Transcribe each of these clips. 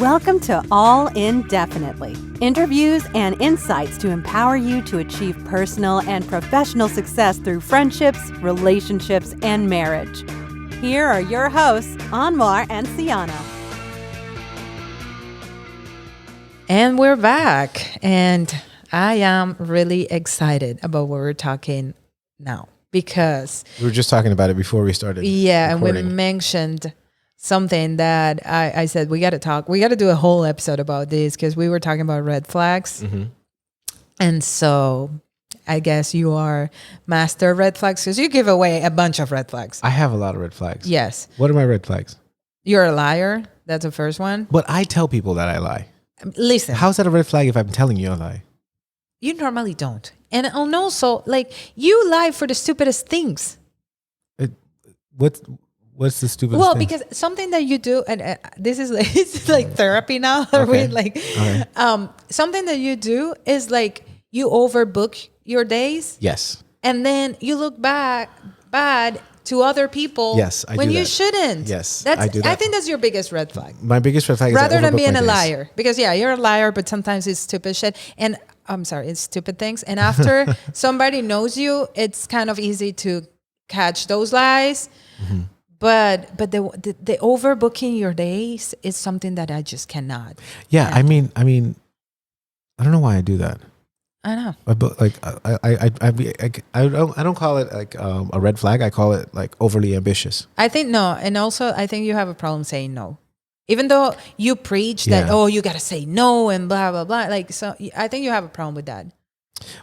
Welcome to All Indefinitely. Interviews and insights to empower you to achieve personal and professional success through friendships, relationships, and marriage. Here are your hosts, Anwar and Cyana. And we're back. And I am really excited about what we're talking now because we were just talking about it before we started. Yeah, recording. and we mentioned something that I said we got to do a whole episode about this because we were talking about red flags. Mm-hmm. And so I guess you are master red flags because you give away a bunch of red flags. I have a lot of red flags. Yes. What are my red flags? You're a liar. That's the first one. But I tell people that I lie. Listen. How's that a red flag if I'm telling you I lie? You normally don't. And also, like, you lie for the stupidest things. What's the stupidest Well, thing? because something that you do, and this is like, it's like therapy now. Okay. Something that you do is like you overbook your days. Yes. And then you look bad to other people. Yes, I do when you that. shouldn't. Yes, I do that. I think that's your biggest red flag. My biggest red flag is Rather I than overbook being my a days. liar. Because you're a liar, but sometimes it's stupid shit. And I'm sorry, it's stupid things. And after somebody knows you, it's kind of easy to catch those lies. Mm-hmm. But the overbooking your days is something that I just cannot. Yeah, I mean, I don't know why I do that. I know. But like, I don't call it like a red flag. I call it like overly ambitious. I think no, and also I think you have a problem saying no, even though you preach that you gotta say no and blah blah blah. Like so, I think you have a problem with that.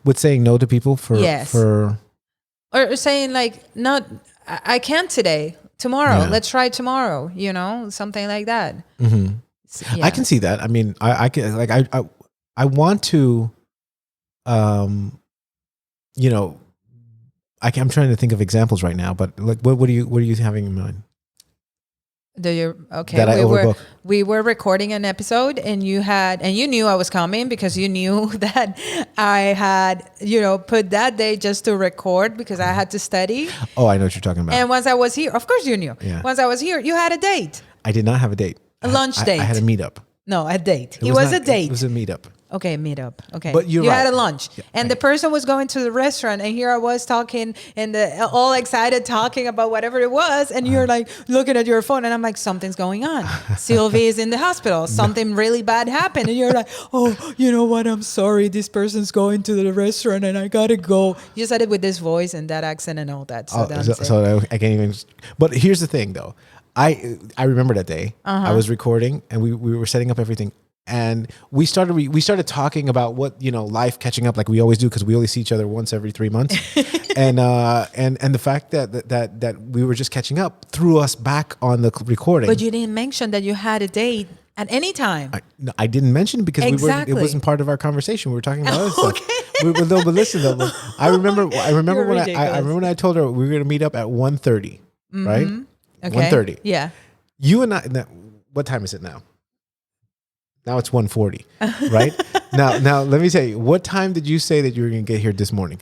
With saying no to people or saying like not, I can't today. Tomorrow, Yeah. let's try tomorrow. You know, something like that. Mm-hmm. Yeah. I can see that. I mean, I can like I want to, you know, I'm trying to think of examples right now. But like, what are you having in mind? Do you okay? That I overbook. We were recording an episode, and you knew I was coming because you knew that I had put that day just to record because I had to study. Oh, I know what you're talking about. And once I was here, of course you knew. Yeah. Once I was here, you had a date. I did not have a date. A lunch date. I had a meetup. No, a date. It was a date. It was a meetup. Okay, meetup. Okay. But you had right. a lunch. Yeah, and the person was going to the restaurant, and here I was talking and all excited talking about whatever it was, and you're like looking at your phone, and I'm like, something's going on. Sylvie is in the hospital. Something really bad happened. And you're like, oh, you know what? I'm sorry. This person's going to the restaurant, and I got to go. You said it with this voice and that accent and all that. So I can't even. But here's the thing, though. I remember that day. I was recording, and we were setting up everything. And we started talking about what life catching up like we always do because we only see each other once every 3 months, and the fact that we were just catching up threw us back on the recording. But you didn't mention that you had a date at any time. I didn't mention it because Exactly. it wasn't part of our conversation. We were talking about other stuff. Okay. But listen though, I remember You're when I told her we were going to meet up at 1:30, right? Okay. 1:30. Yeah. You and I. What time is it now? Now it's 1:40, right? Now let me tell you, what time did you say that you were going to get here this morning?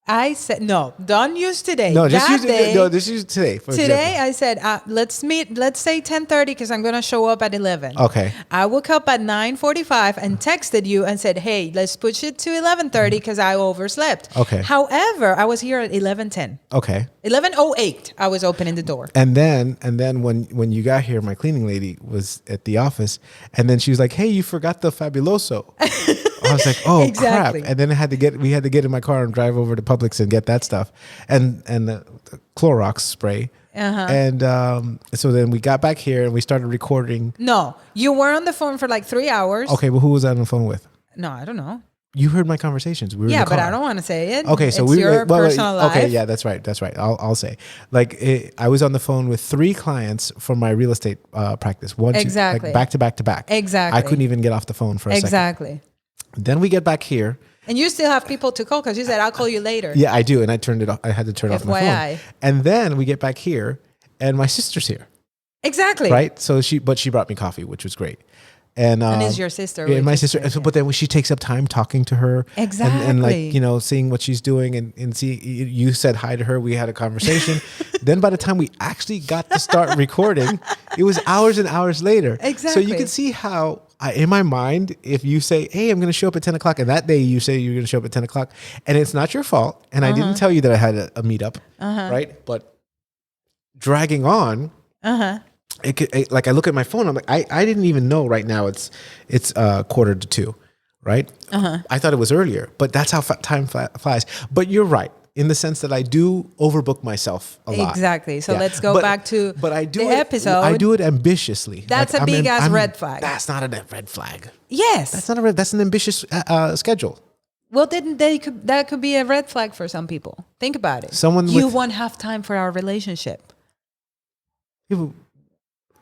I said, no, don't use today. No, just that use day, just use today. For Today, example. I said, let's meet, let's say 10:30 because I'm going to show up at 11. Okay. I woke up at 9:45 and texted you and said, hey, let's push it to 11:30 because I overslept. Okay. However, I was here at 11:10. Okay. 11:08, I was opening the door. And then when you got here, my cleaning lady was at the office, and then she was like, "Hey, you forgot the Fabuloso." I was like, "Oh Exactly. crap!" And then we had to get in my car and drive over to Publix and get that stuff and the Clorox spray. And so then we got back here and we started recording. No, you were on the phone for like 3 hours. Okay, well, who was I on the phone with? No, I don't know. You heard my conversations. We were in Yeah, the but car. I don't want to say it. Okay, so it's your personal life. Okay, yeah, that's right. I'll say. Like, I was on the phone with 3 clients from my real estate practice. Exactly. Like back to back to back. Exactly. I couldn't even get off the phone for a second. Exactly. Then we get back here. And you still have people to call because you said, I'll call you later. Yeah, I do. And I turned it off. I had to turn off my FYI. phone. And then we get back here and my sister's here. Exactly. Right? So she brought me coffee, which was great. And it's your sister. Yeah, we my just sister. said, But then when she takes up time talking to her, and like, you know, seeing what she's doing, and see, you said hi to her. We had a conversation. Then by the time we actually got to start recording, it was hours and hours later. Exactly. So you can see how, in my mind, if you say, "Hey, I'm going to show up at 10 o'clock," and that day you say you're going to show up at 10 o'clock, and it's not your fault, and I didn't tell you that I had a meetup, right? But dragging on. It could, like, I look at my phone. I'm like, I didn't even know right now it's 1:45, right? I thought it was earlier, but that's how time flies. But you're right in the sense that I do overbook myself a lot. Exactly. So let's go back to the episode. I do it ambitiously. That's a big ass red flag. That's not a red flag. Yes. That's not a red. That's an ambitious schedule. Well, then that could be a red flag for some people. Think about it. You won't have time for our relationship.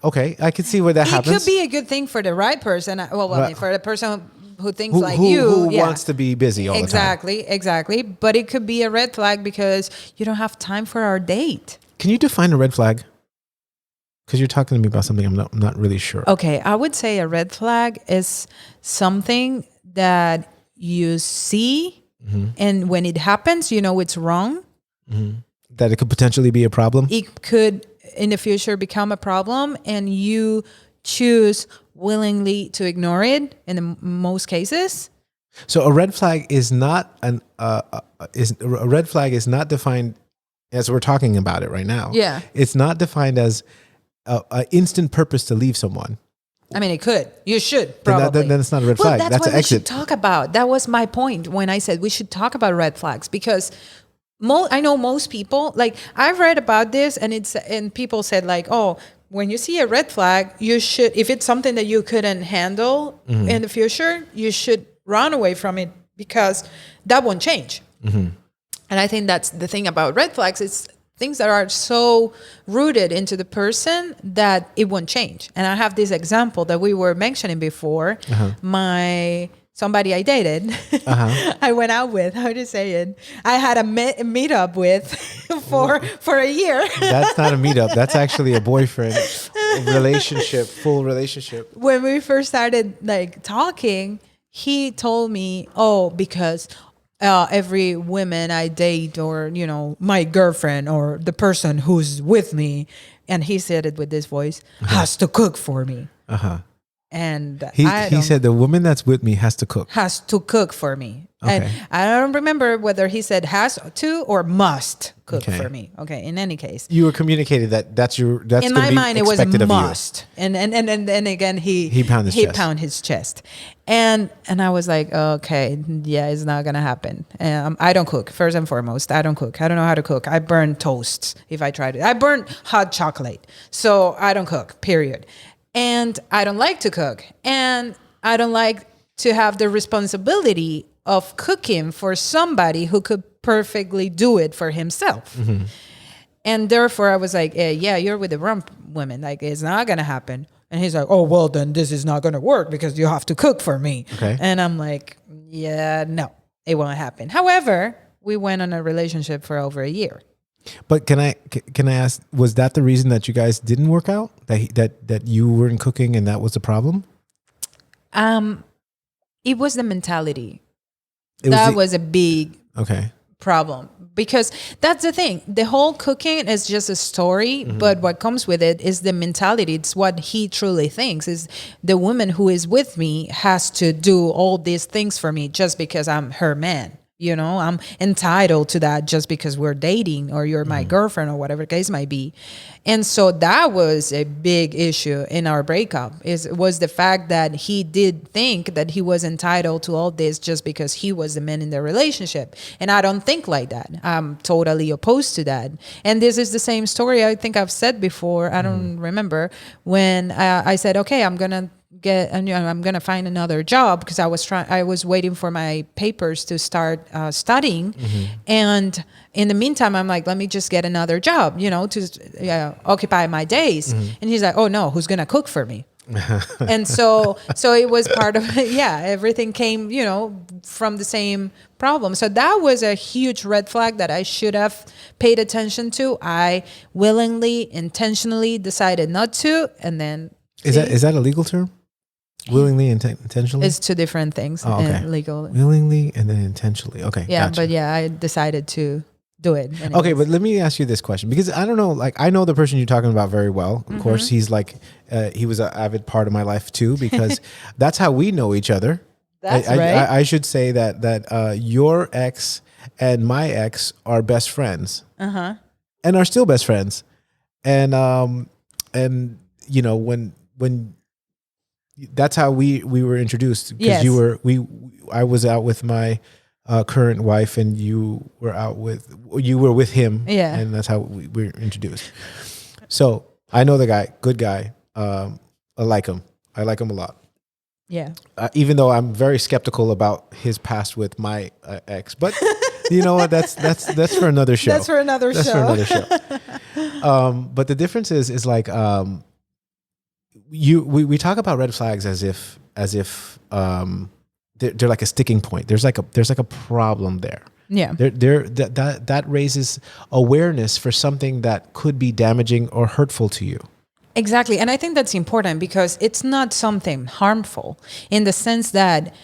Okay, I can see where that happens. It could be a good thing for the right person. Well, I mean, for the person who thinks like who you. Wants to be busy all the time. Exactly. But it could be a red flag because you don't have time for our date. Can you define a red flag? Because you're talking to me about something I'm not really sure. Okay, I would say a red flag is something that you see, and when it happens, you know it's wrong. That it could potentially be a problem? It could, in the future, become a problem, and you choose willingly to ignore it in most cases. So a red flag is not a red flag is not defined as we're talking about it right now. Yeah. It's not defined as an instant purpose to leave someone. I mean, it could. You should, probably. Then it's not a red flag. That's an what exit. We should talk about. That was my point when I said we should talk about red flags, because I know most people, like, I've read about this, and people said, like, oh, when you see a red flag, you should, if it's something that you couldn't handle in the future, you should run away from it, because that won't change. And I think that's the thing about red flags. It's things that are so rooted into the person that it won't change. And I have this example that we were mentioning before. Somebody I dated, I went out with, how to say it? I had a meetup with for a year. That's not a meetup. That's actually a boyfriend relationship, full relationship. When we first started like talking, he told me, oh, because every woman I date, or, you know, my girlfriend or the person who's with me, and he said it with this voice, has to cook for me. And he said the woman that's with me has to cook. Has to cook for me. Okay. And I don't remember whether he said has to or must cook for me. Okay. In any case, you were communicated that's in my mind it was a must. And again he pounded his chest. And I was like, okay, yeah, it's not gonna happen. I don't cook. First and foremost, I don't cook. I don't know how to cook. I burn toasts if I tried it. I burn hot chocolate. So I don't cook, period. And I don't like to cook. And I don't like to have the responsibility of cooking for somebody who could perfectly do it for himself. And therefore I was like, yeah, you're with the wrong woman. Like, it's not going to happen. And he's like, oh, well, then this is not going to work because you have to cook for me. Okay. And I'm like, yeah, no, it won't happen. However, we went on a relationship for over a year. But can I ask, was that the reason that you guys didn't work out? That you weren't cooking and that was the problem? It was the mentality. That was a big problem, because that's the thing. The whole cooking is just a story, but what comes with it is the mentality. It's what he truly thinks is the woman who is with me has to do all these things for me just because I'm her man. You know, I'm entitled to that just because we're dating, or you're my girlfriend, or whatever the case might be. And so that was a big issue in our breakup, was the fact that he did think that he was entitled to all this just because he was the man in the relationship. And I don't think like that. I'm totally opposed to that. And this is the same story I think I've said before. I don't remember when I said, okay, I'm going to find another job, because I was waiting for my papers to start studying. And in the meantime, I'm like, let me just get another job, you know, to occupy my days. And he's like, oh no, who's going to cook for me? And so it was part of, everything came, you know, from the same problem. So that was a huge red flag that I should have paid attention to. I willingly, intentionally decided not to. And then. Is that a legal term? Willingly and intentionally? It's two different things. Oh, okay. And legal. Willingly and then intentionally. Okay. Yeah, gotcha. but yeah, I decided to do it. Anyways. Okay, but let me ask you this question, because I don't know, like I know the person you're talking about very well. Of course, he's like, he was an avid part of my life too, because that's how we know each other. That's right. right. I should say that your ex and my ex are best friends, and are still best friends, and you know when that's how we were introduced, because Yes. I was out with my current wife, and you were with him, and that's how we were introduced. So I know the guy, good guy. I like him a lot. Yeah. Even though I'm very skeptical about his past with my ex, but you know what? That's for another show. That's for another show. But the difference is like we talk about red flags as if they're like a sticking point. There's like a problem there. Yeah. That raises awareness for something that could be damaging or hurtful to you. Exactly. And I think that's important because it's not something harmful in the sense that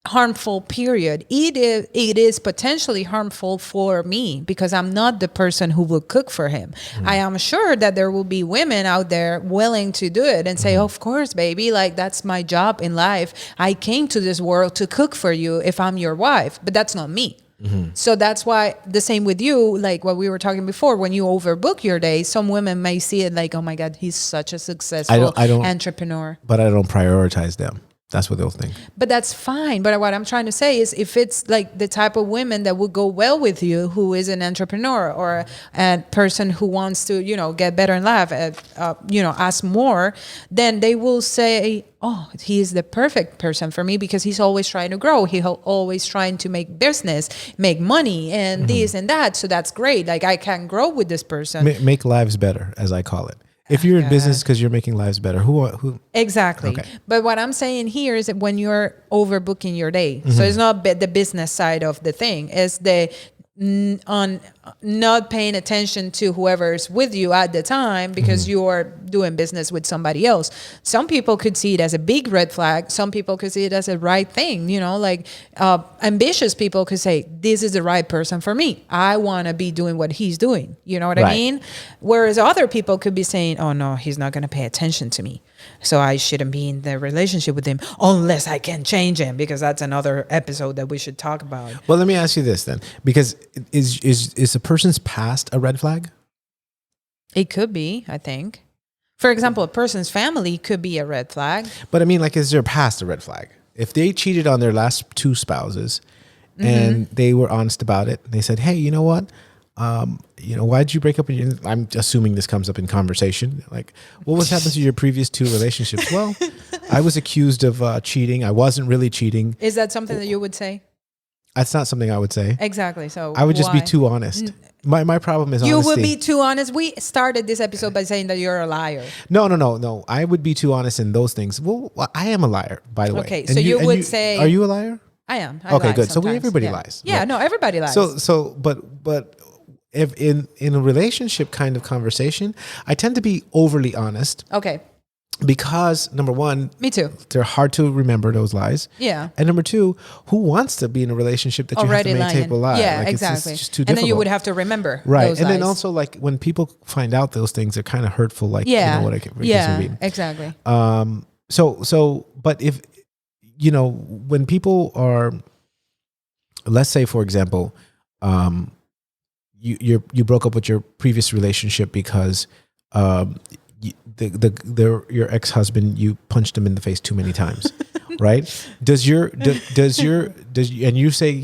harmful, period. It is potentially harmful for me because I'm not the person who will cook for him. I am sure that there will be women out there willing to do it and say, of course, baby, like that's my job in life. I came to this world to cook for you if I'm your wife, but that's not me. So that's why the same with you, like what we were talking before, when you overbook your day, some women may see it like, oh my God, he's such a successful entrepreneur. But I don't prioritize them. That's what they'll think. But that's fine. But what I'm trying to say is if it's like the type of women that would go well with you, who is an entrepreneur or a person who wants to, get better in life, ask more, then they will say, oh, he is the perfect person for me because he's always trying to grow. He's always trying to make business, make money and this and that. So that's great. Like I can grow with this person. Make lives better, as I call it. If you're in business because you're making lives better, who? Exactly. Okay. But what I'm saying here is that when you're overbooking your day, so it's not the business side of the thing, it's the on not paying attention to whoever's with you at the time because you're doing business with somebody else. Some people could see it as a big red flag. Some people could see it as a right thing. Ambitious people could say, this is the right person for me. I want to be doing what he's doing. You know what I mean? Whereas other people could be saying, oh no, he's not going to pay attention to me, so I shouldn't be in the relationship with him unless I can change him, because that's another episode that we should talk about. Well, let me ask you this then, because is a person's past a red flag? It could be, I think. For example, a person's family could be a red flag. But I mean, like, is their past a red flag? If they cheated on their last two spouses and they were honest about it, they said, hey, you know what? Why'd you break up with your, I'm assuming this comes up in conversation. Like, what was happening to your previous two relationships? Well, I was accused of cheating. I wasn't really cheating. Is that something that you would say? That's not something I would say. Exactly. So I would just be too honest. My problem is you honesty. would be too honest. We started this episode by saying that you're a liar. No. I would be too honest in those things. Well, I am a liar, by the way. Okay, so you would say... Are you a liar? I am. Okay, good. Sometimes. So everybody lies. Yeah, right? no, everybody lies. But if in a relationship kind of conversation, I tend to be overly honest. Okay. Because number one, me too. They're hard to remember, those lies. Yeah. And number two, who wants to be in a relationship that already you have to maintain a lie? Yeah, like, exactly. It's just too difficult. And then you would have to remember. Right. Those and lies. then also, like, when people find out those things, they're kind of hurtful. Like, Exactly. But if, when people are, let's say, for example, you broke up with your previous relationship because your ex-husband, you punched him in the face too many times, right? And you say,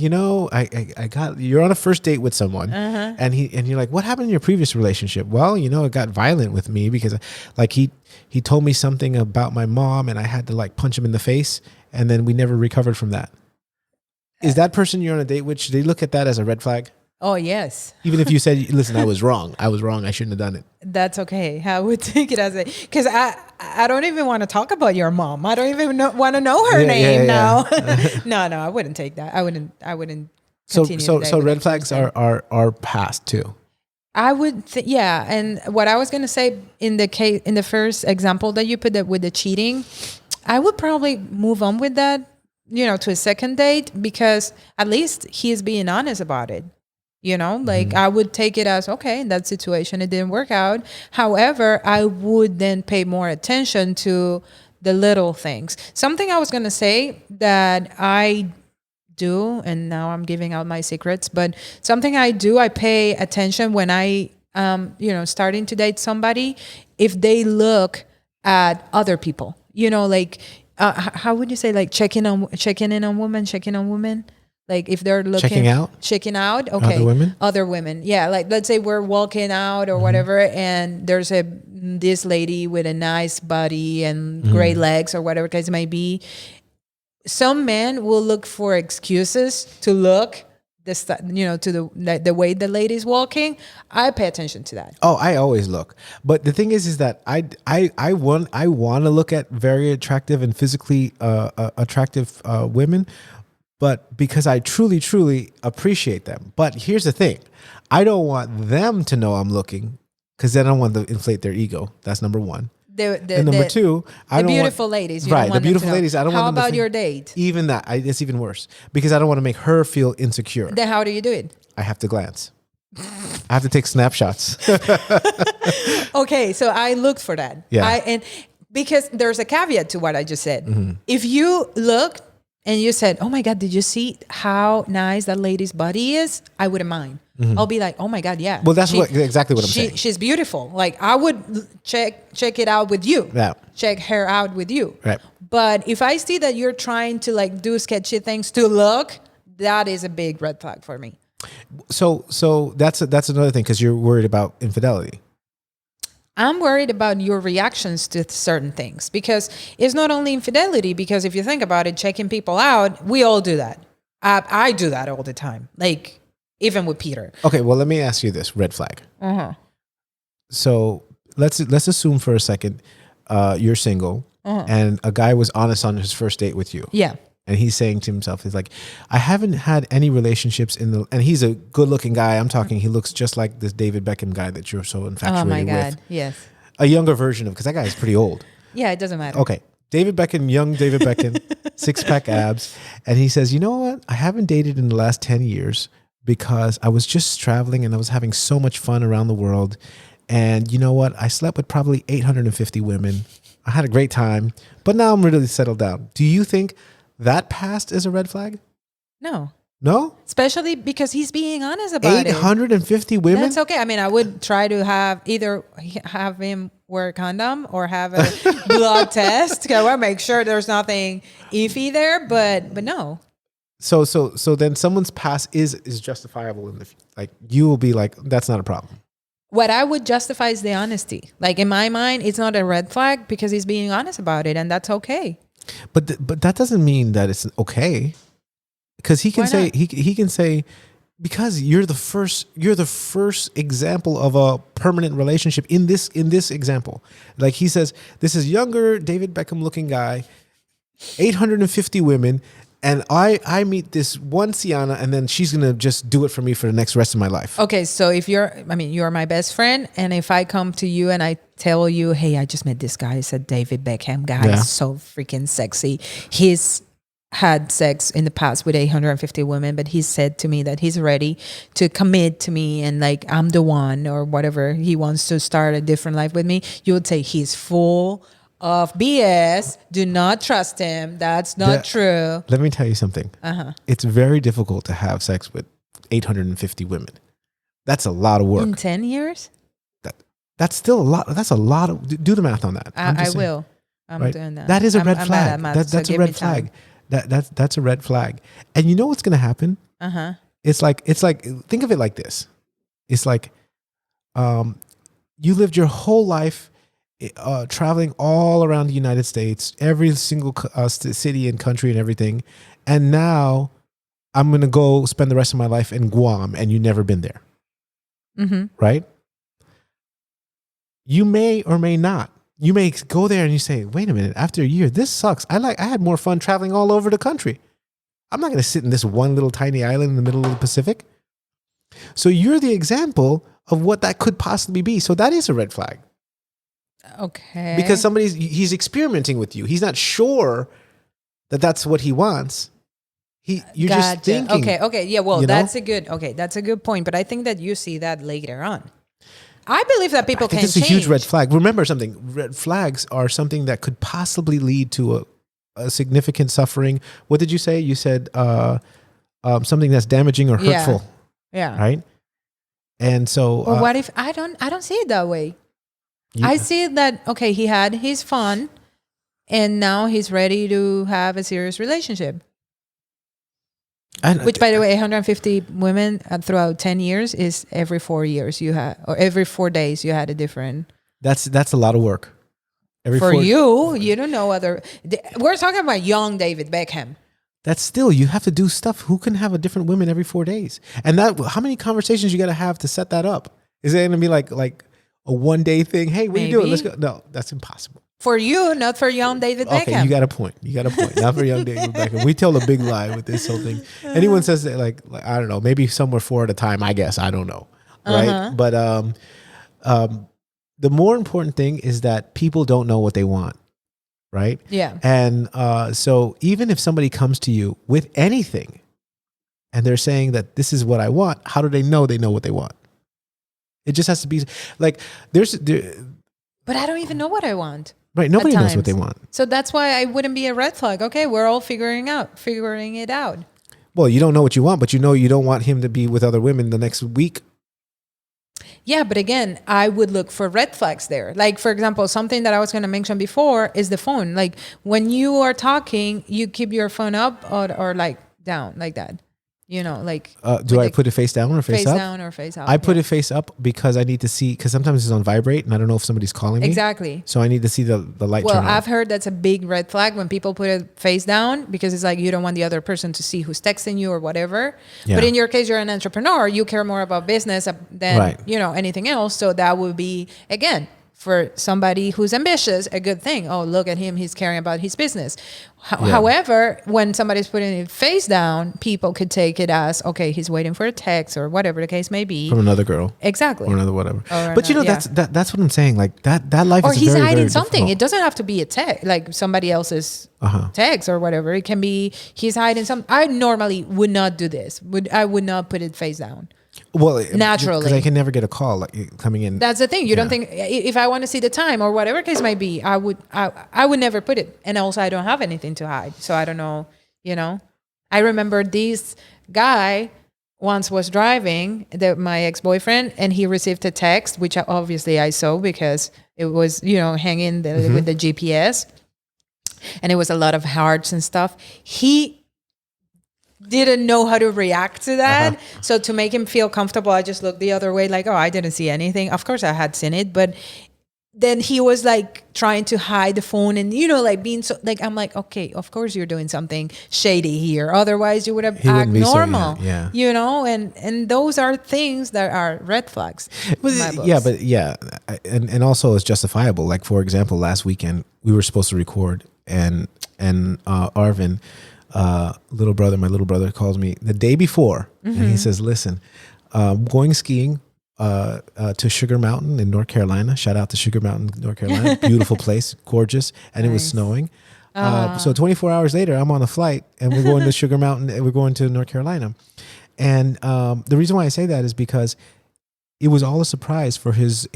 I got, you're on a first date with someone, and you're like, what happened in your previous relationship? Well, it got violent with me because, like, he told me something about my mom, and I had to, like, punch him in the face, and then we never recovered from that. Is that person you're on a date with, should they look at that as a red flag? Oh, yes. Even if you said, listen, I was wrong. I shouldn't have done it. That's okay. I would take it as because I don't even want to talk about your mom. I don't even want to know her name now. No, I wouldn't take that. I wouldn't continue. So red flags are past too. I would, yeah. And what I was gonna say in the case, in the first example that you put that with the cheating, I would probably move on with that, to a second date, because at least he is being honest about it. Like I would take it as, okay, in that situation, it didn't work out. However, I would then pay more attention to the little things. Something I was gonna say that I do, and now I'm giving out my secrets, but something I do, I pay attention when I starting to date somebody, if they look at other people, like how would you say, like checking in on women, like if they're looking checking out, okay, other women, yeah, like let's say we're walking out or whatever, and there's this lady with a nice body and great legs or whatever case it may be. Some men will look for excuses to look to the way the lady's walking. I pay attention to that. Oh, I always look. But the thing is that I want to look at very attractive and physically attractive women, but because I truly, truly appreciate them. But here's the thing. I don't want them to know I'm looking, because then I don't want to inflate their ego. That's number one. And number two, I don't want beautiful ladies. Right, the beautiful ladies. I don't want them to How about think, your date? Even that, it's even worse, because I don't want to make her feel insecure. Then how do you do it? I have to glance. I have to take snapshots. Okay, so I looked for that. Yeah. And because there's a caveat to what I just said. If you looked and you said, "Oh my God, did you see how nice that lady's body is?" I wouldn't mind. I'll be like, "Oh my God, yeah." Well, that's exactly what I'm saying. She's beautiful. Like I would check it out with you. Yeah. Check her out with you. Right. But if I see that you're trying to like do sketchy things to look, that is a big red flag for me. So that's another thing, because you're worried about infidelity. I'm worried about your reactions to certain things, because it's not only infidelity, because if you think about it, checking people out, we all do that. I do that all the time. Like even with Peter. Okay, well, let me ask you this red flag. So let's assume for a second you're single and a guy was honest on his first date with you. Yeah. And he's saying to himself, he's like, I haven't had any relationships and he's a good looking guy. I'm talking, he looks just like this David Beckham guy that you're so infatuated with. Oh my God, yes. A younger version of, because that guy is pretty old. Yeah, it doesn't matter. Okay. David Beckham, young David Beckham, 6-pack abs. And he says, you know what? I haven't dated in the last 10 years because I was just traveling and I was having so much fun around the world. And you know what? I slept with probably 850 women. I had a great time, but now I'm really settled down. Do you think that past is a red flag? No. No? Especially because he's being honest about 850 women? That's okay. I mean, I would try to have him wear a condom or have a blood test. I want to make sure there's nothing iffy there, but no. So then someone's past is justifiable in the like you will be like, that's not a problem. What I would justify is the honesty. Like in my mind, it's not a red flag because he's being honest about it, and that's okay. But that doesn't mean that it's okay, because he can say he can say, because you're the first example of a permanent relationship in this example. Like he says, this is younger David Beckham looking guy, 850 women, and I meet this one Cyana, and then she's gonna just do it for me for the next rest of my life. Okay, so if you're my best friend, and if I come to you and I tell you, hey, I just met this guy, it's a David Beckham guy, he's so freaking sexy. He's had sex in the past with 850 women, but he said to me that he's ready to commit to me and like I'm the one or whatever. He wants to start a different life with me. You would say he's full of BS. Do not trust him. That's not true. Let me tell you something. It's very difficult to have sex with 850 women. That's a lot of work. In 10 years? That's still a lot. That's a lot of. Do the math on that. I will. I'm doing that. That is a red flag. That's a red flag. That's a red flag. And you know what's going to happen? It's like think of it like this. It's like you lived your whole life traveling all around the United States, every single city and country and everything, and now I'm going to go spend the rest of my life in Guam, and you've never been there. Right? You may or may not. You may go there and you say, wait a minute, after a year, this sucks. I had more fun traveling all over the country. I'm not going to sit in this one little tiny island in the middle of the Pacific. So you're the example of what that could possibly be. So that is a red flag. Okay. Because he's experimenting with you. He's not sure that that's what he wants. You're just thinking. Okay. Yeah. Well, that's a good point. But I think that you see that later on. I believe that people can change. It's a huge red flag. Remember something. Red flags are something that could possibly lead to a significant suffering. What did you say? You said something that's damaging or hurtful. Yeah. Right. And so. Or what if I don't see it that way? I see that he had his fun, and now he's ready to have a serious relationship. Which, by the way, 150 women throughout 10 years is every 4 years or every 4 days you had a different. That's a lot of work. You don't know we're talking about young David Beckham. That's still, you have to do stuff. Who can have a different woman every 4 days? And how many conversations you got to have to set that up? Is it going to be like a 1 day thing? Hey, what are you doing? Let's go. No, that's impossible. For you, not for young David Beckham. Okay, you got a point. Not for young David Beckham. We tell a big lie with this whole thing. Anyone says that, like I don't know, maybe somewhere 4 at a time. I guess I don't know, right? But the more important thing is that people don't know what they want, right? Yeah. And so even if somebody comes to you with anything, and they're saying that this is what I want, how do they know what they want? It just has to be like But I don't even know what I want. Right, nobody knows what they want. So that's why I wouldn't be a red flag. Okay, we're all figuring it out. Well, you don't know what you want, but you know you don't want him to be with other women the next week. Yeah, but again, I would look for red flags there. Like, for example, something that I was going to mention before is the phone. Like, when you are talking, you keep your phone up or like down like that. You know, like. Do I put it face down or face up? Face down or face up. I put it face up because I need to see, because sometimes it's on vibrate and I don't know if somebody's calling me. Exactly. So I need to see the light turn on. Well, I've heard that's a big red flag when people put it face down, because it's like you don't want the other person to see who's texting you or whatever. Yeah. But in your case, you're an entrepreneur. You care more about business than, anything else. So that would be, again, for somebody who's ambitious, a good thing. Oh, look at him. He's caring about his business. However, when somebody's putting it face down, people could take it as, okay, he's waiting for a text or whatever the case may be. From another girl. Exactly. Or another whatever. But that's what I'm saying. Like that life or is he's very, hiding very something. difficult. It doesn't have to be a text, like somebody else's text or whatever. It can be he's hiding something. I normally would not do this. I would not puld it face down. Well, naturally, because I can never get a call coming in. That's the thing. You don't think, if I want to see the time or whatever case might be, I would never put it. And also, I don't have anything to hide, so I don't know. I remember this guy once was driving, my ex-boyfriend, and he received a text, which obviously I saw because it was hanging with the GPS, and it was a lot of hearts and stuff. He didn't know how to react to that. So to make him feel comfortable, I just looked the other way, like, oh, I didn't see anything. Of course I had seen it, but then he was like trying to hide the phone and, like being so, like, I'm like, okay, of course you're doing something shady here. Otherwise you would have acted normal, and those are things that are red flags. And also it's justifiable. Like, for example, last weekend we were supposed to record and Arvin, my little brother calls me the day before and he says, listen, going skiing to Sugar Mountain in North Carolina. Shout out to Sugar Mountain, North Carolina. Beautiful place, gorgeous. And It was snowing. So 24 hours later, I'm on a flight and we're going to Sugar Mountain and we're going to North Carolina. And the reason why I say that is because it was all a surprise for his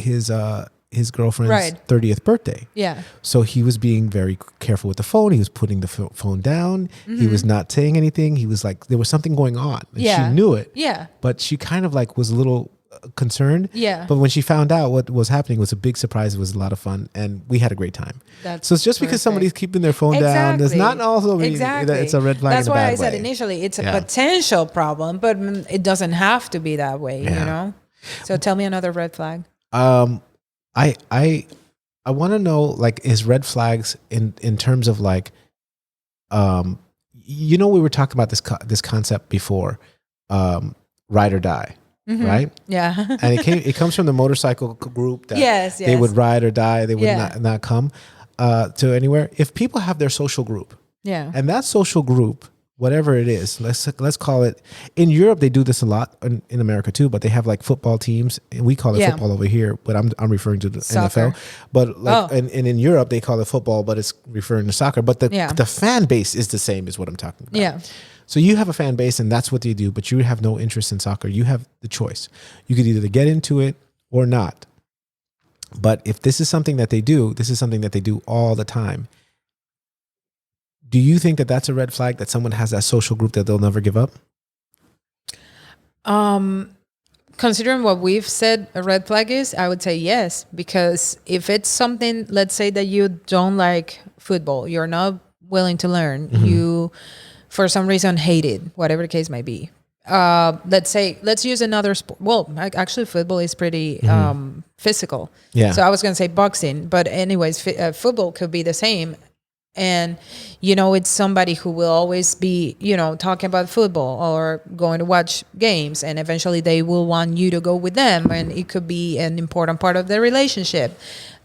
girlfriend's 30th birthday. Yeah. So he was being very careful with the phone. He was putting the phone down. He was not saying anything. He was like, there was something going on. And she knew it. Yeah. But she kind of like was a little concerned. Yeah. But when she found out what was happening, it was a big surprise. It was a lot of fun. And we had a great time. So it's just because somebody's keeping their phone down does not also mean that it's a red flag. That's in a why bad I said way. Initially it's a potential problem, but it doesn't have to be that way, So tell me another red flag. I want to know, like, is red flags in terms of like, we were talking about this concept before, ride or die, right? Yeah. And it comes from the motorcycle group that yes. they would ride or die. They would not come to anywhere. If people have their social group, and that social group whatever it is, let's call it. In Europe, they do this a lot. In America too, but they have like football teams, and we call it football over here. But I'm referring to the Soccer. NFL. But like, and in Europe, they call it football, but it's referring to soccer. But the fan base is the same, is what I'm talking about. Yeah. So you have a fan base, and that's what they do. But you have no interest in soccer. You have the choice. You could either get into it or not. But if this is something that they do, this is something that they do all the time. Do you think that that's a red flag, that someone has that social group that they'll never give up? Considering what we've said a red flag is, I would say yes. Because if it's something, let's say that you don't like football, you're not willing to learn, you, for some reason, hate it, whatever the case might be. Let's use another sport. Well, actually, football is pretty physical. Yeah. So I was going to say boxing. But anyways, football could be the same. And, you know, it's somebody who will always be, you know, talking about football or going to watch games, and eventually they will want you to go with them, and it could be an important part of their relationship.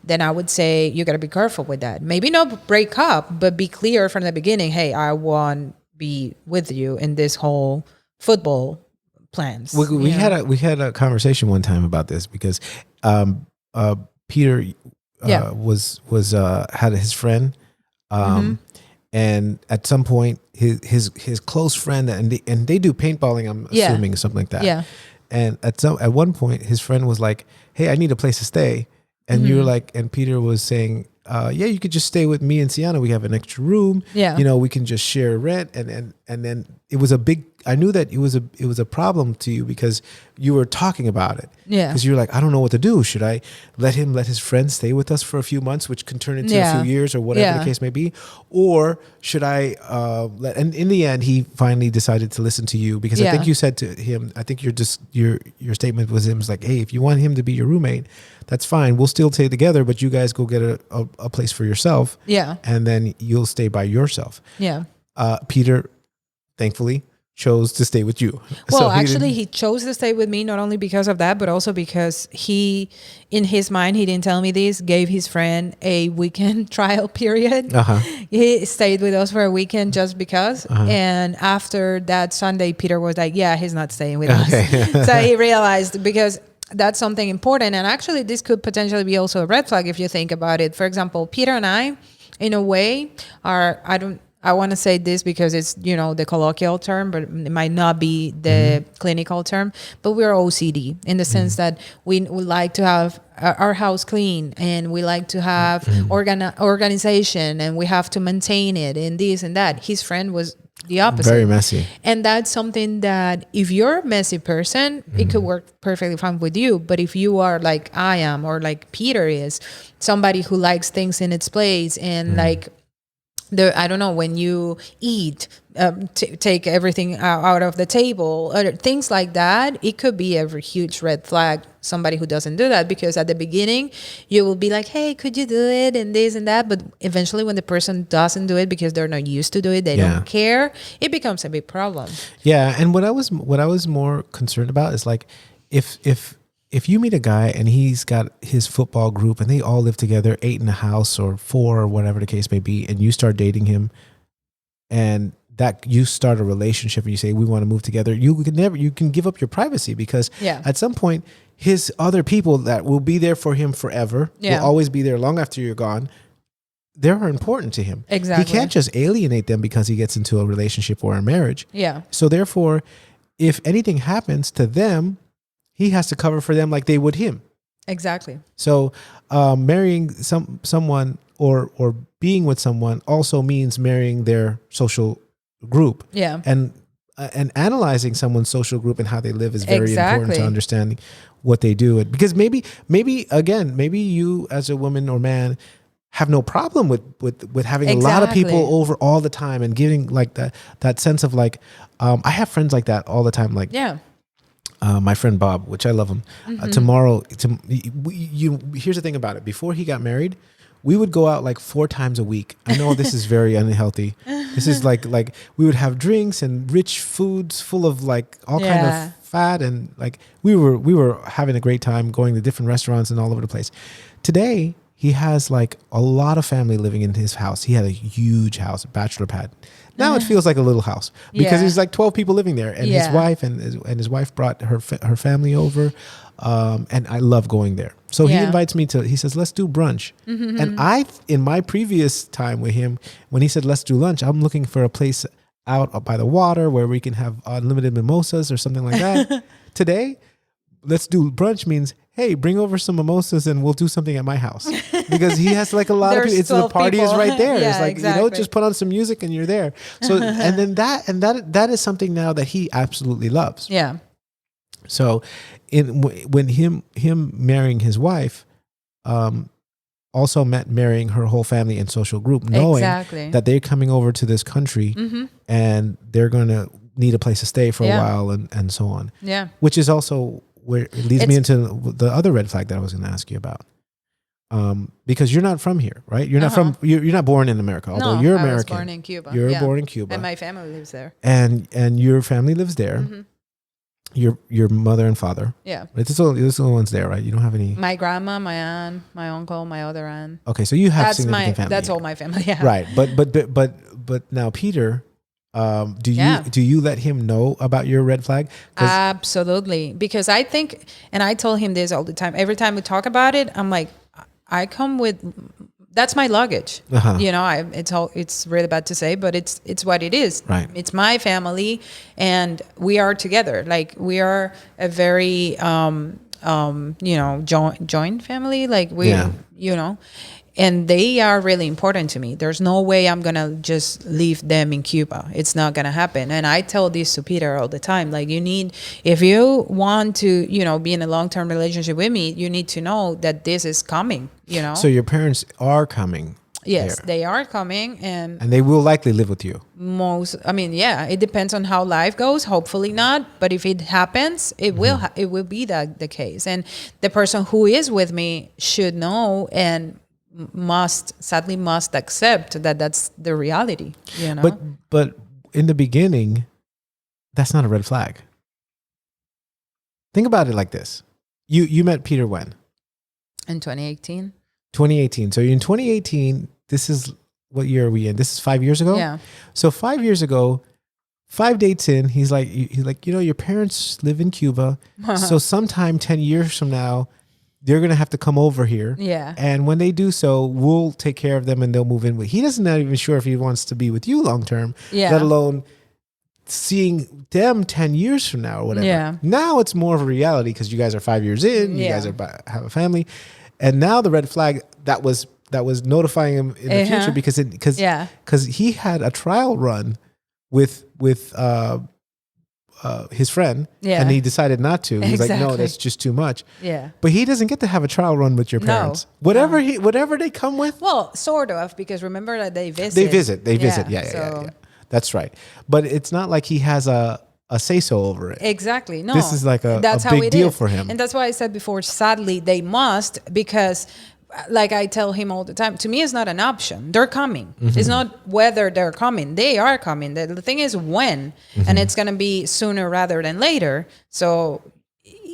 Then I would say you got to be careful with that. Maybe not break up, but be clear from the beginning. Hey, I want to be with you in this whole football plans. We had a conversation one time about this because Peter had his friend. And at some point his close friend, and they do paintballing, I'm assuming, or something like that. Yeah. And at one point his friend was like, "Hey, I need a place to stay." And you were like, and Peter was saying, yeah, you could just stay with me and Cyana. We have an extra room. Yeah. You know, we can just share rent. And then it was I knew that it was a problem to you because you were talking about it. Yeah. Because you were like, I don't know what to do. Should I let his friends stay with us for a few months, which can turn into a few years or whatever the case may be? Or should I and in the end, he finally decided to listen to you, because I think you said to him, I think your statement was like, hey, if you want him to be your roommate, that's fine. We'll still stay together, but you guys go get a place for yourself. Yeah. And then you'll stay by yourself. Yeah. Peter, thankfully, chose to stay with you. Well, actually, he chose to stay with me not only because of that, but also because he, in his mind, he didn't tell me this, gave his friend a weekend trial period. He stayed with us for a weekend just because. And after that Sunday, Peter was like, yeah, he's not staying with us. So he realized, because that's something important. And actually, this could potentially be also a red flag if you think about it. For example, Peter and I, in a way, I want to say this because it's, you know, the colloquial term, but it might not be the clinical term, but we're OCD in the sense that we like to have our house clean, and we like to have organization, and we have to maintain it, and this and that. His friend was the opposite. Very messy. And that's something that if you're a messy person, it could work perfectly fine with you. But if you are like I am, or like Peter is, somebody who likes things in its place, and like, I don't know, when you eat, take everything out of the table, or things like that, it could be a huge red flag, somebody who doesn't do that, because at the beginning you will be like, hey, could you do it, and this and that, but eventually when the person doesn't do it because they're not used to do it, they don't care, it becomes a big problem. Yeah. And what I was more concerned about is like, if you meet a guy and he's got his football group and they all live together, 8 in a house or 4 or whatever the case may be, and you start dating him, and that you start a relationship and you say, we want to move together, you can give up your privacy, because at some point his other people that will be there for him forever, will always be there long after you're gone, they're important to him. Exactly. He can't just alienate them because he gets into a relationship or a marriage. Yeah. So therefore, if anything happens to them, he has to cover for them like they would him. Exactly. So marrying someone or being with someone also means marrying their social group. Yeah. And analyzing someone's social group and how they live is very important to understanding what they do. Because maybe you as a woman or man have no problem with having a lot of people over all the time and giving like that sense of like, I have friends like that all the time. Like, my friend Bob, which I love him, tomorrow, here's the thing about it. Before he got married, we would go out like 4 times a week. I know this is very unhealthy. This is like we would have drinks and rich foods full of like all kind of fat, and like we were having a great time going to different restaurants and all over the place. Today, he has like a lot of family living in his house. He had a huge house, a bachelor pad. Now it feels like a little house because Yeah. there's like 12 people living there, and his Yeah. wife and his wife brought her family over, and I love going there. So he Yeah. invites me to. He says, "Let's do brunch," and I, in my previous time with him, when he said, "Let's do lunch," I'm looking for a place out by the water where we can have unlimited mimosas or something like that. Today, let's do brunch means, hey, bring over some mimosas and we'll do something at my house, because he has like a lot of There's people. It's the 12 party is people. right there. Yeah, It's like, exactly. just put on some music and you're there. So, and then that is something now that he absolutely loves. Yeah. So when him marrying his wife, also meant marrying her whole family and social group, knowing Exactly. that they're coming over to this country and they're going to need a place to stay for a Yeah. while and so on. Yeah. Which is also where it leads me into the other red flag that I was going to ask you about. Because you're not from here, right? You're not from, you're not born in America, although you're American. I was born in Cuba. You're Yeah. born in Cuba. And my family lives there. And your family lives there. Your mother and father. Yeah. Right? This is the only ones there, right? You don't have any. My grandma, my aunt, my uncle, my other aunt. Okay, so you have That's significant family. That's all my family. Yeah. Right, but now Peter, do you let him know about your red flag? 'Cause- Absolutely. Because I think, and I told him this all the time. Every time we talk about it, I'm like, I come with, that's my luggage. You know, it's really bad to say, but it's what it is. Right. It's my family, and we are together. Like, we are a very, joint family. Like, and they are really important to me. There's no way I'm going to just leave them in Cuba. It's not going to happen. And I tell this to Peter all the time. Like, if you want to, be in a long-term relationship with me, you need to know that this is coming, So your parents are coming. Yes, there. they are coming. And they will likely live with you. it depends on how life goes. Hopefully not. But if it happens, it will be the case. And the person who is with me should know and sadly must accept that that's the reality, But in the beginning, that's not a red flag. Think about it like this. You met Peter when? In 2018. 2018. So in 2018, this is, what year are we in? This is 5 years ago? Yeah. So 5 years ago, 5 dates in, he's like, your parents live in Cuba. So sometime 10 years from now, they're going to have to come over here. Yeah. And when they do so, we'll take care of them and they'll move in with. He doesn't not even sure if he wants to be with you long term, let alone seeing them 10 years from now or whatever. Yeah. Now it's more of a reality because you guys are 5 years in, you guys have a family. And now the red flag that was notifying him in the future because he had a trial run with his friend, and he decided not to. He's like, no, that's just too much. Yeah. But he doesn't get to have a trial run with your parents. Whatever they come with. Well, sort of, because remember that they visit. They visit. Yeah. That's right. But it's not like he has a say-so over it. Exactly. No. This is like a That's big how it deal is. for him. And that's why I said before, sadly, they must, because like I tell him all the time, to me, it's not an option. They're coming. It's not whether they're coming. They are coming. The thing is when, and it's going to be sooner rather than later. So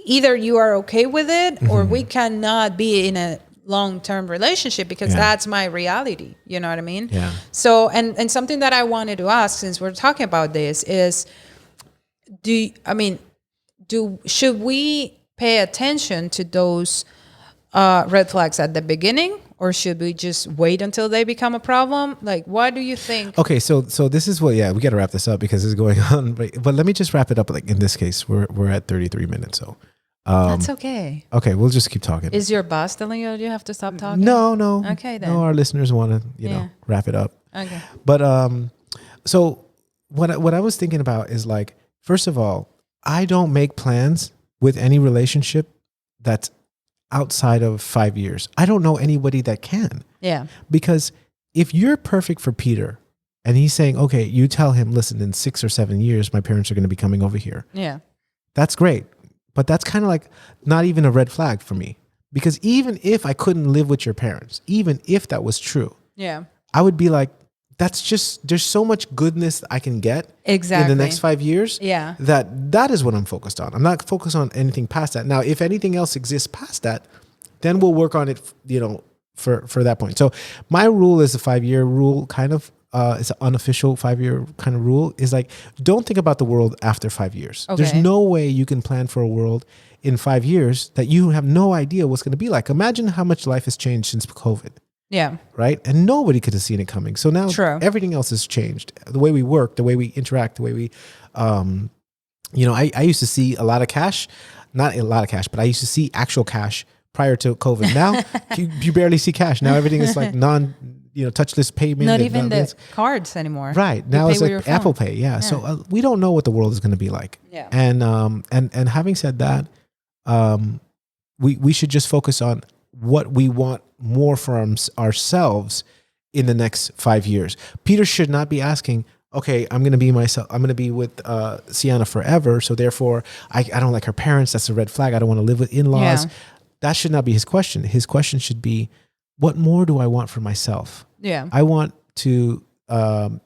either you are okay with it or we cannot be in a long-term relationship because that's my reality. You know what I mean? Yeah. So, and something that I wanted to ask, since we're talking about this, is should we pay attention to those red flags at the beginning, or should we just wait until they become a problem? Like, what do you think? Okay, so this is what, we got to wrap this up because it's going on. But let me just wrap it up. Like in this case, we're at 33 minutes. So that's okay. Okay, we'll just keep talking. Is your boss telling you have to stop talking? No. Okay, then. No, our listeners want to wrap it up. Okay. But so what I was thinking about is, like, first of all, I don't make plans with any relationship that's outside of 5 years. I don't know anybody that can. Yeah. Because if you're perfect for Peter and he's saying, okay, you tell him, listen, in 6 or 7 years, my parents are going to be coming over here. Yeah. That's great. But that's kind of like not even a red flag for me. Because even if I couldn't live with your parents, even if that was true, I would be like, that's just, there's so much goodness I can get in the next 5 years. Yeah. That is what I'm focused on. I'm not focused on anything past that. Now, if anything else exists past that, then we'll work on it, for that point. So my rule is a 5-year rule, kind of. It's an unofficial 5-year kind of rule. Is like, don't think about the world after 5 years. Okay. There's no way you can plan for a world in 5 years that you have no idea what's going to be like. Imagine how much life has changed since COVID. Yeah. Right. And nobody could have seen it coming. So now True. everything else has changed. The way we work, the way we interact, the way we, I used to see a lot of cash, not a lot of cash, but I used to see actual cash prior to COVID. Now you barely see cash. Now everything is like touchless payment. Not even the cards anymore. Right. Now it's like Apple Pay. Yeah. So we don't know what the world is going to be like. Yeah. And having said that, we should just focus on what we want more from ourselves in the next 5 years. Peter should not be asking, okay, I'm going to be myself. I'm going to be with Cyana forever. So therefore I don't like her parents. That's a red flag. I don't want to live with in-laws. Yeah. That should not be his question. His question should be, what more do I want for myself? Yeah. I want to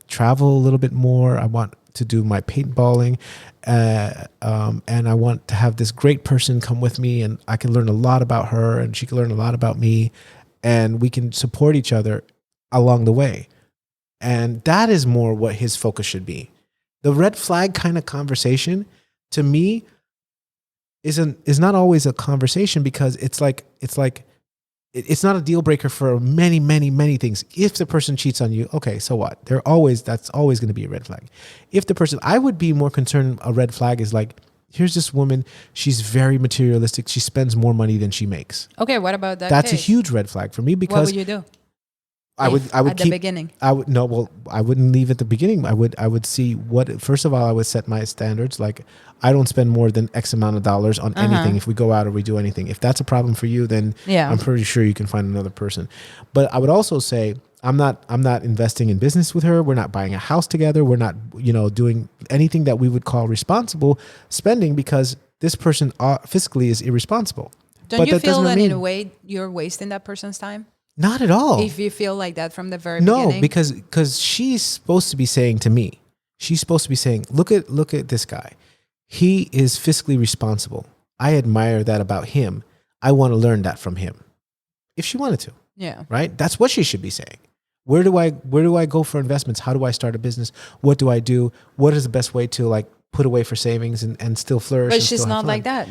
travel a little bit more. I want to do my paintballing. And I want to have this great person come with me, and I can learn a lot about her and she can learn a lot about me, and we can support each other along the way. And that is more what his focus should be. The red flag kind of conversation, to me, is not always a conversation, because it's not a deal breaker for many, many, many things. If the person cheats on you, okay, so what? That's always going to be a red flag. If the person, I would be more concerned, a red flag is like, here's this woman, she's very materialistic. She spends more money than she makes. Okay, what about that? That's a huge red flag for me, because what would you do? I would at keep, the beginning. I wouldn't leave at the beginning. I would see what, first of all, I would set my standards. Like, I don't spend more than X amount of dollars on anything if we go out or we do anything. If that's a problem for you, then I'm pretty sure you can find another person. But I would also say, I'm not investing in business with her. We're not buying a house together. We're not, doing anything that we would call responsible spending, because this person fiscally is irresponsible. Don't you feel that in a way you're wasting that person's time? Not at all. If you feel like that from the very beginning? No, because she's supposed to be saying to me, look at this guy. He is fiscally responsible. I admire that about him. I want to learn that from him. If she wanted to. Yeah. Right? That's what she should be saying. Where do I go for investments? How do I start a business? What do I do? What is the best way to like put away for savings and still flourish? But she's not like that.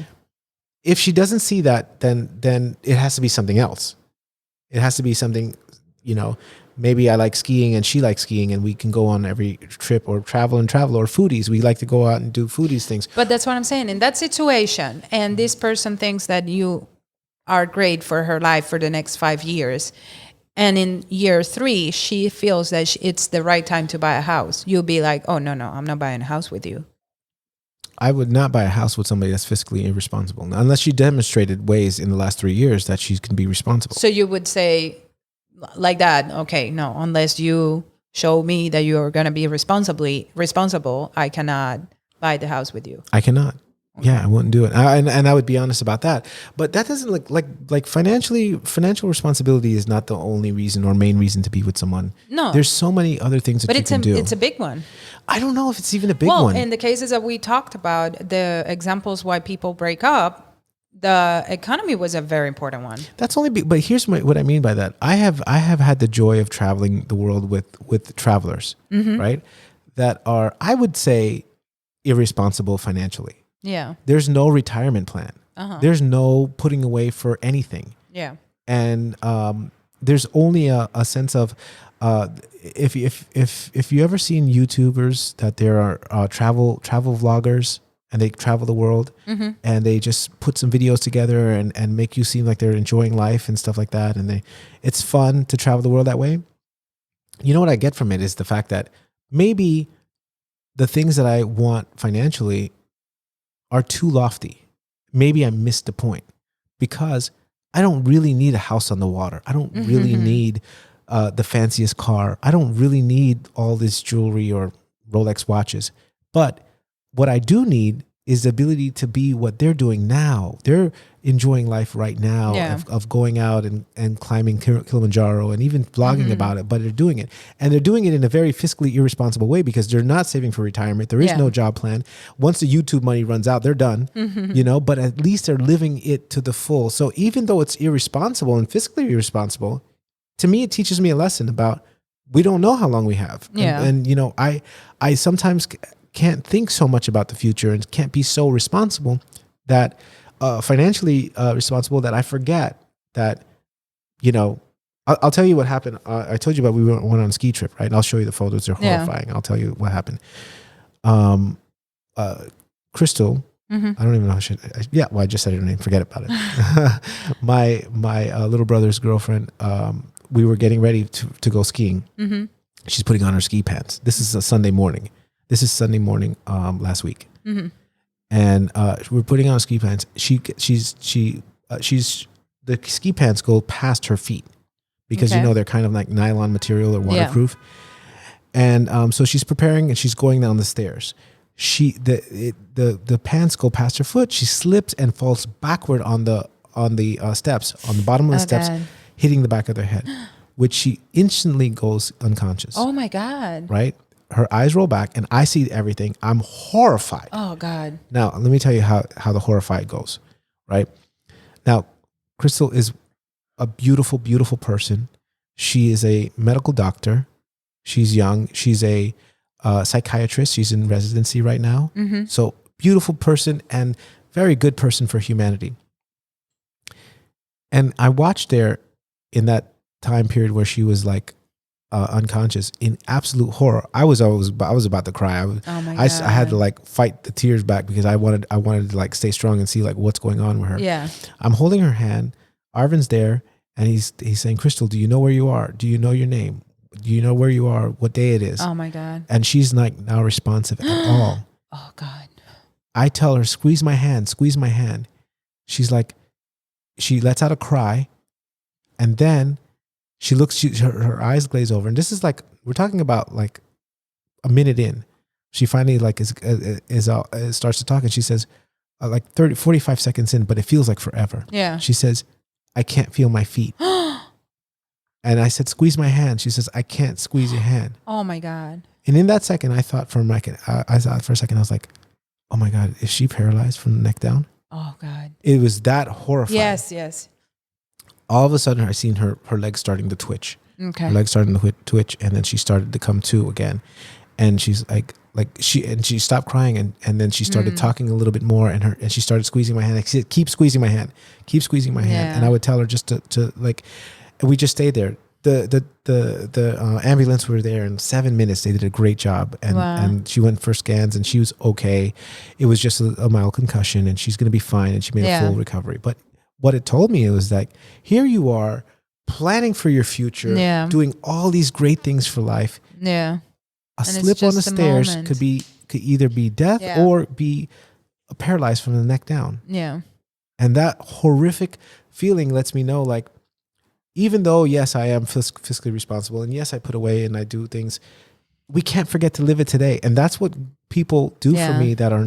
If she doesn't see that, then it has to be something else. It has to be something, maybe I like skiing and she likes skiing, and we can go on every trip, or travel, or foodies. We like to go out and do foodies things. But that's what I'm saying. In that situation, and this person thinks that you are great for her life for the next 5 years, and in year 3, she feels that it's the right time to buy a house, you'll be like, oh, no, I'm not buying a house with you. I would not buy a house with somebody that's fiscally irresponsible, unless she demonstrated ways in the last 3 years that she can be responsible. So you would say like that, okay, no, unless you show me that you're going to be responsible, I cannot buy the house with you. I cannot. Okay. Yeah, I wouldn't do it. And I would be honest about that. But that doesn't like financial responsibility is not the only reason or main reason to be with someone. No. There's so many other things that you can do. But it's a big one. I don't know if it's even a big one. Well, in the cases that we talked about, the examples why people break up, the economy was a very important one. That's only but here's what I mean by that. I have had the joy of traveling the world with travelers, right? That are, I would say, irresponsible financially. Yeah. There's no retirement plan. There's no putting away for anything. Yeah. And there's only a sense of if you ever seen YouTubers that there are travel vloggers, and they travel the world, and they just put some videos together and make you seem like they're enjoying life and stuff like that, and it's fun to travel the world that way. You know what I get from it is the fact that maybe the things that I want financially are too lofty. Maybe I missed the point, because I don't really need a house on the water. I don't really need the fanciest car. I don't really need all this jewelry or Rolex watches. But what I do need is the ability to be what they're doing now. They're enjoying life right now Yeah. of going out and climbing Kilimanjaro and even blogging about it, but they're doing it. And they're doing it in a very fiscally irresponsible way because they're not saving for retirement. There is Yeah. no job plan. Once the YouTube money runs out, they're done, but at least they're living it to the full. So even though it's irresponsible and fiscally irresponsible, to me, it teaches me a lesson about we don't know how long we have. Yeah. And I sometimes can't think so much about the future and can't be so responsible that financially responsible that I forget that, I'll tell you what happened. I told you about we went on a ski trip, right? And I'll show you the photos. They're horrifying. I'll tell you what happened. Crystal, I don't even know how I just said her name. Forget about it. my little brother's girlfriend, we were getting ready to go skiing. She's putting on her ski pants. This is a Sunday morning. Last week. And we're putting on ski pants. She's the ski pants go past her feet because they're kind of like nylon material or waterproof. Yeah. And so she's preparing and she's going down the stairs. The pants go past her foot. She slips and falls backward on the steps, on the bottom of the steps, God. hitting the back of their head, which she instantly goes unconscious. Oh my God. Right? Her eyes roll back and I see everything. I'm horrified. Oh God. Now, let me tell you how the horrified goes, right? Now, Crystal is a beautiful, beautiful person. She is a medical doctor. She's young. She's a psychiatrist. She's in residency right now. So beautiful person and very good person for humanity. And I watched there in that time period where she was like, unconscious in absolute horror. I was about to cry. I had to like fight the tears back because I wanted to like stay strong and see like what's going on with her. Yeah. I'm holding her hand. Arvin's there and he's saying, Crystal, do you know where you are? Do you know your name? Do you know where you are? What day it is? Oh my God. And she's like now responsive at all. Oh God. I tell her, squeeze my hand. She's like, she lets out a cry and then she looks, her eyes glaze over. And this is like, we're talking about like a minute in. She finally like starts to talk and she says like 45 seconds in, but it feels like forever. Yeah. She says, I can't feel my feet. And I said, squeeze my hand. She says, I can't squeeze your hand. Oh my God. And in that second, I thought for a second, I was like, oh my God, is she paralyzed from the neck down? Oh God. It was that horrifying. Yes. All of a sudden I seen her legs starting to twitch. Okay. Her legs starting to twitch, and then she started to come to again. And she's she stopped crying and then she started talking a little bit more and she started squeezing my hand. She said, keep squeezing my hand. Yeah. And I would tell her just to like, and we just stayed there. The ambulance were there in 7 minutes. They did a great job. And she went for scans and she was okay. It was just a mild concussion and she's going to be fine. And she made a full recovery. But what it told me, it was like, here you are planning for your future, doing all these great things for life. Yeah. A slip on the stairs could either be death or be paralyzed from the neck down. Yeah. And that horrific feeling lets me know, like, even though, yes, I am fiscally responsible and yes, I put away and I do things, we can't forget to live it today. And that's what people do for me that are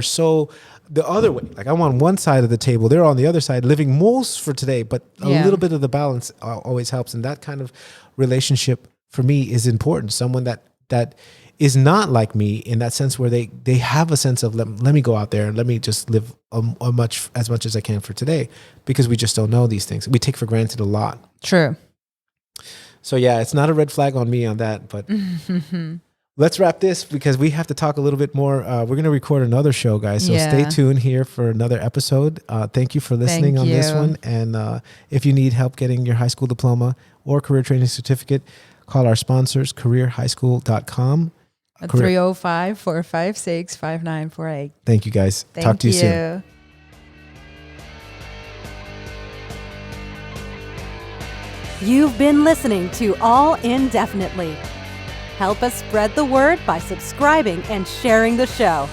so the other way. Like I'm on one side of the table, they're on the other side, living most for today, but a little bit of the balance always helps. And that kind of relationship for me is important. Someone that is not like me in that sense where they have a sense of let me go out there and let me just live as much as I can for today, because we just don't know these things. We take for granted a lot. True. So yeah, it's not a red flag on me on that, but let's wrap this because we have to talk a little bit more. We're going to record another show, guys. So stay tuned here for another episode. Thank you for listening on this one. And if you need help getting your high school diploma or career training certificate, call our sponsors, careerhighschool.com. 305-456-5948. Thank you, guys. Talk to you soon. You've been listening to All Indefinitely. Help us spread the word by subscribing and sharing the show.